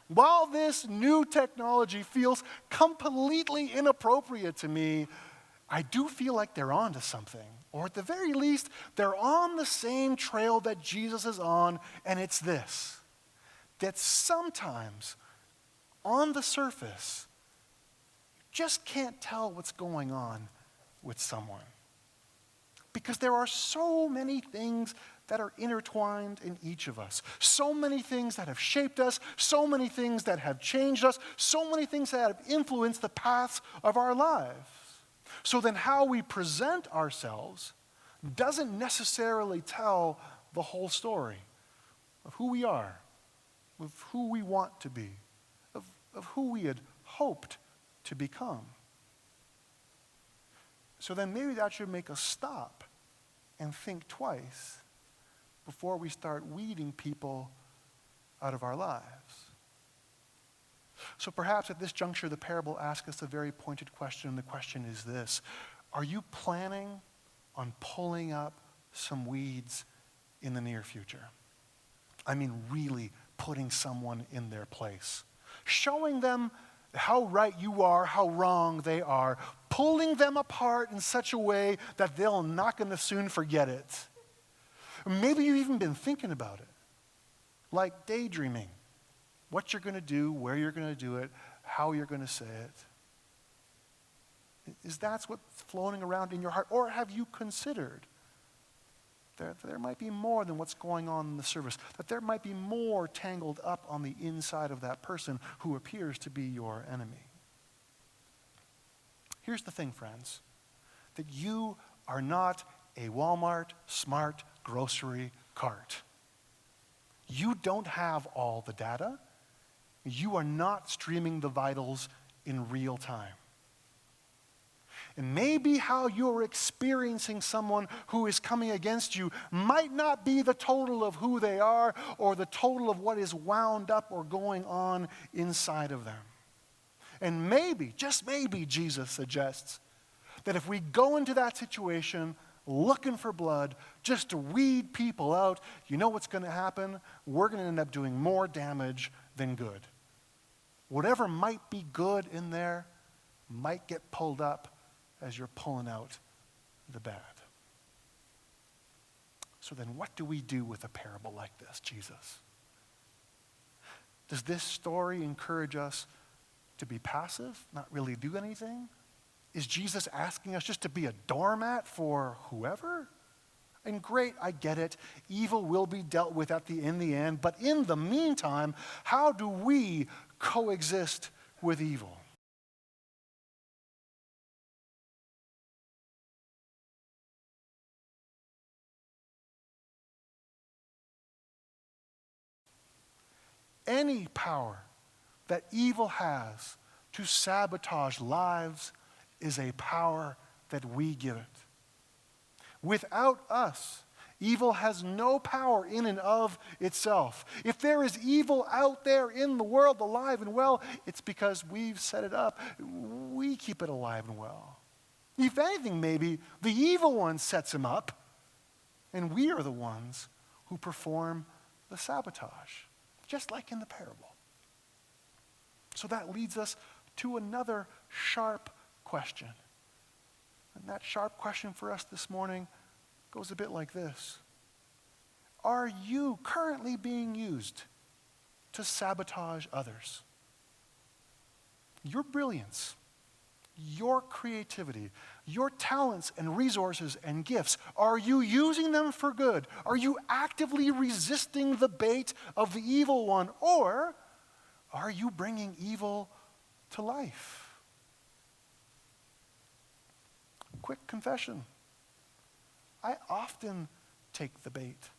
while this new technology feels completely inappropriate to me, I do feel like they're onto something. Or at the very least, they're on the same trail that Jesus is on, and it's this: that sometimes, on the surface, you just can't tell what's going on with someone. Because there are so many things that are intertwined in each of us. So many things that have shaped us, so many things that have changed us, so many things that have influenced the paths of our lives. So then how we present ourselves doesn't necessarily tell the whole story of who we are, of who we want to be, of who we had hoped to become. So then maybe that should make us stop and think twice before we start weeding people out of our lives. So perhaps at this juncture, the parable asks us a very pointed question. The question is this: are you planning on pulling up some weeds in the near future? I mean, really putting someone in their place. Showing them how right you are, how wrong they are. Pulling them apart in such a way that they're not going to soon forget it. Maybe you've even been thinking about it, like daydreaming. What you're going to do, where you're going to do it, how you're going to say it. Is that what's floating around in your heart? Or have you considered that there might be more than what's going on in the surface, that there might be more tangled up on the inside of that person who appears to be your enemy? Here's the thing, friends, that you are not a Walmart smart grocery cart. You don't have all the data. You are not streaming the vitals in real time. And maybe how you're experiencing someone who is coming against you might not be the total of who they are or the total of what is wound up or going on inside of them. And maybe, just maybe, Jesus suggests that if we go into that situation looking for blood just to weed people out, you know what's going to happen? We're going to end up doing more damage than good. Whatever might be good in there might get pulled up as you're pulling out the bad. So then what do we do with a parable like this, Jesus? Does this story encourage us to be passive, not really do anything? Is Jesus asking us just to be a doormat for whoever? And great, I get it. Evil will be dealt with in the end. But in the meantime, how do we coexist with evil? Any power that evil has to sabotage lives is a power that we give it. Without us, evil has no power in and of itself. If there is evil out there in the world, alive and well, it's because we've set it up. We keep it alive and well. If anything, maybe the evil one sets him up, and we are the ones who perform the sabotage, just like in the parable. So that leads us to another sharp question. And that sharp question for us this morning goes a bit like this: are you currently being used to sabotage others? Your brilliance, your creativity, your talents and resources and gifts, are you using them for good? Are you actively resisting the bait of the evil one? Or are you bringing evil to life? Quick confession. I often take the bait.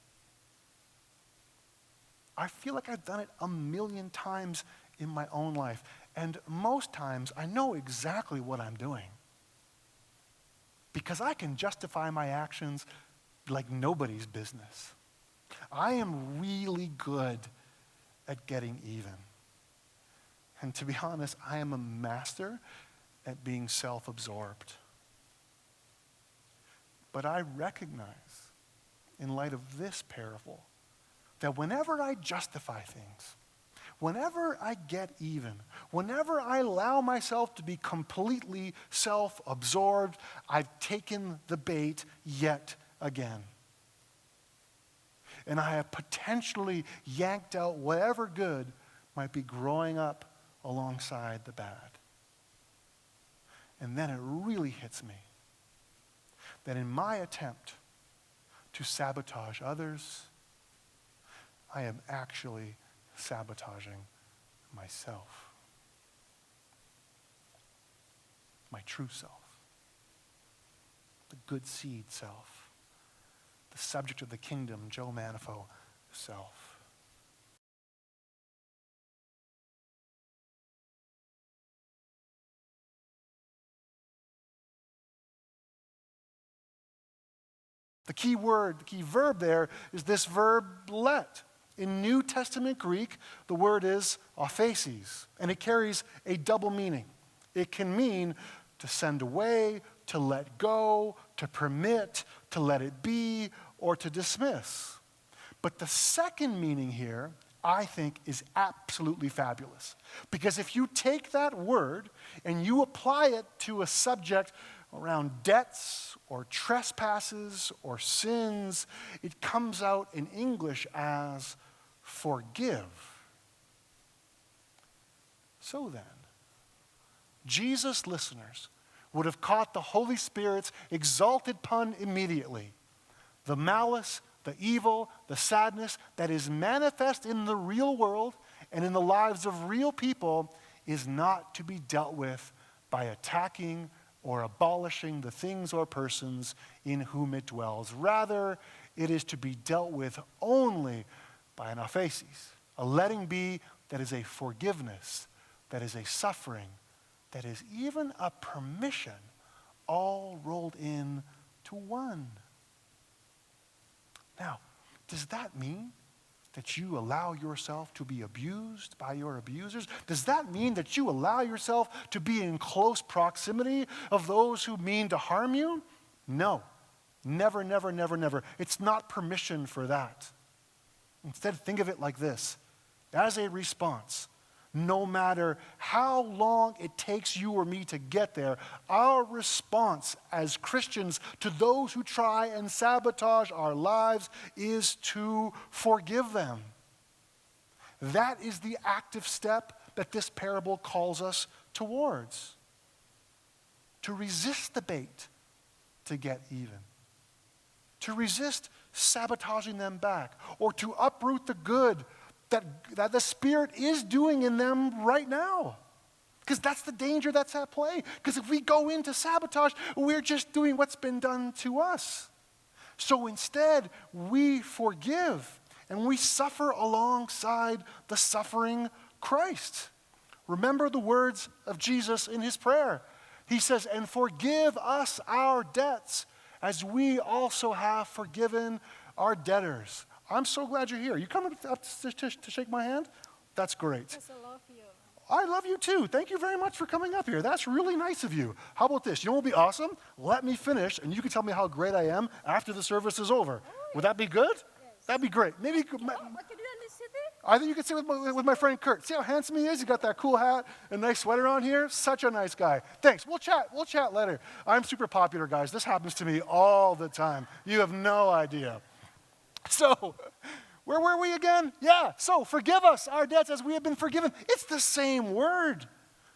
I feel like I've done it a million times in my own life. And most times I know exactly what I'm doing, because I can justify my actions like nobody's business. I am really good at getting even. And to be honest, I am a master at being self-absorbed. But I recognize, in light of this parable, that whenever I justify things, whenever I get even, whenever I allow myself to be completely self-absorbed, I've taken the bait yet again. And I have potentially yanked out whatever good might be growing up alongside the bad. And then it really hits me that in my attempt to sabotage others, I am actually sabotaging myself, my true self, the good seed self, the subject of the kingdom, Joe Manifo self. The key word, the key verb there is this verb let. In New Testament Greek, the word is aphesis, and it carries a double meaning. It can mean to send away, to let go, to permit, to let it be, or to dismiss. But the second meaning here, I think, is absolutely fabulous. Because if you take that word and you apply it to a subject around debts or trespasses or sins, it comes out in English as forgive. So then, Jesus listeners would have caught the Holy Spirit's exalted pun immediately. The malice, the evil, the sadness that is manifest in the real world and in the lives of real people is not to be dealt with by attacking or abolishing the things or persons in whom it dwells. Rather, it is to be dealt with only by an aphesis, a letting be that is a forgiveness, that is a suffering, that is even a permission, all rolled in to one. Now, does that mean that you allow yourself to be abused by your abusers? Does that mean that you allow yourself to be in close proximity of those who mean to harm you? No. Never, never, never, never. It's not permission for that. Instead, think of it like this. As a response, no matter how long it takes you or me to get there, our response as Christians to those who try and sabotage our lives is to forgive them. That is the active step that this parable calls us towards. To resist the bait to get even. To resist sabotaging them back, or to uproot the good that the Spirit is doing in them right now. Because that's the danger that's at play. Because if we go into sabotage, we're just doing what's been done to us. So instead, we forgive and we suffer alongside the suffering Christ. Remember the words of Jesus in his prayer. He says, "And forgive us our debts as we also have forgiven our debtors." I'm so glad you're here. You coming up to shake my hand? That's great. Yes, I love you. I love you too. Thank you very much for coming up here. That's really nice of you. How about this? You know what would be awesome? Let me finish, and you can tell me how great I am after the service is over. Would that be good? Yes. That'd be great. Maybe What can you do in the city? I think you can sit with my friend Kurt. See how handsome he is? He got that cool hat and nice sweater on here. Such a nice guy. Thanks. We'll chat later. I'm super popular, guys. This happens to me all the time. You have no idea. So, where were we again? Yeah, so forgive us our debts as we have been forgiven. It's the same word.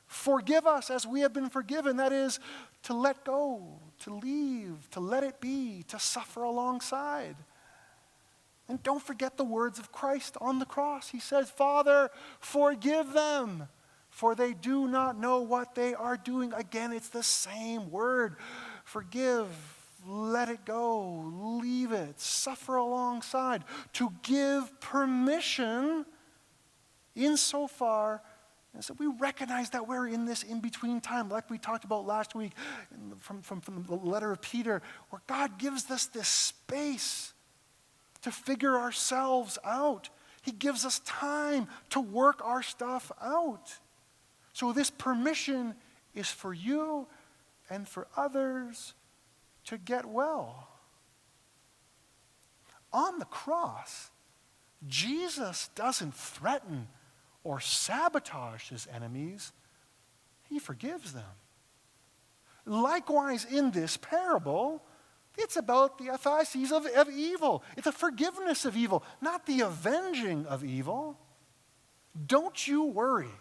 Forgive us as we have been forgiven. That is to let go, to leave, to let it be, to suffer alongside. And don't forget the words of Christ on the cross. He says, "Father, forgive them, for they do not know what they are doing." Again, it's the same word. Forgive. Let it go, leave it, suffer alongside, to give permission insofar as that we recognize that we're in this in-between time, like we talked about last week from the letter of Peter, where God gives us this space to figure ourselves out. He gives us time to work our stuff out. So this permission is for you and for others to get well. On the cross, Jesus doesn't threaten or sabotage his enemies, he forgives them. Likewise, in this parable, it's about the athesis of evil. It's a forgiveness of evil, not the avenging of evil. Don't you worry.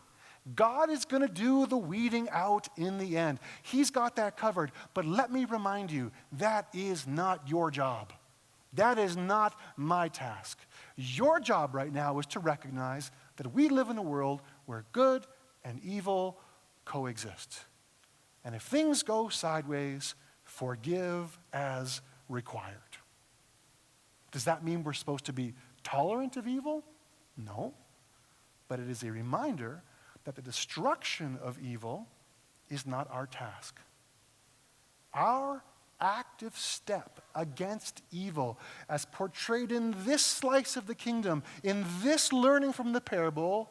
God is going to do the weeding out in the end. He's got that covered. But let me remind you, that is not your job. That is not my task. Your job right now is to recognize that we live in a world where good and evil coexist. And if things go sideways, forgive as required. Does that mean we're supposed to be tolerant of evil? No. But it is a reminder that the destruction of evil is not our task. Our active step against evil, as portrayed in this slice of the kingdom, in this learning from the parable,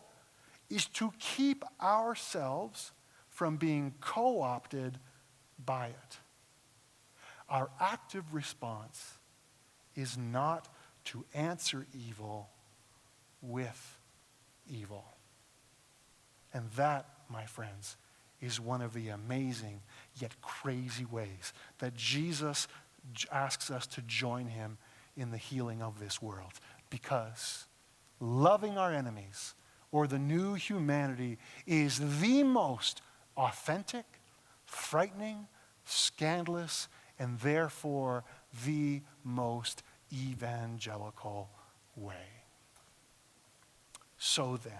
is to keep ourselves from being co-opted by it. Our active response is not to answer evil with evil. And that, my friends, is one of the amazing yet crazy ways that Jesus asks us to join him in the healing of this world. Because loving our enemies, or the new humanity, is the most authentic, frightening, scandalous, and therefore the most evangelical way. So then,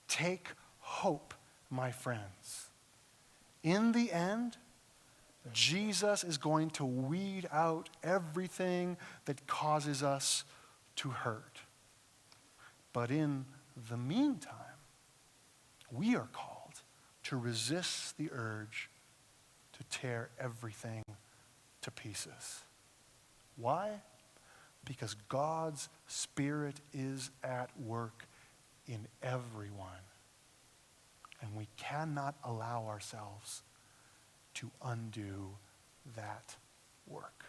take hope, my friends. In the end, Jesus is going to weed out everything that causes us to hurt. But in the meantime, we are called to resist the urge to tear everything to pieces. Why? Because God's Spirit is at work in everyone. And we cannot allow ourselves to undo that work.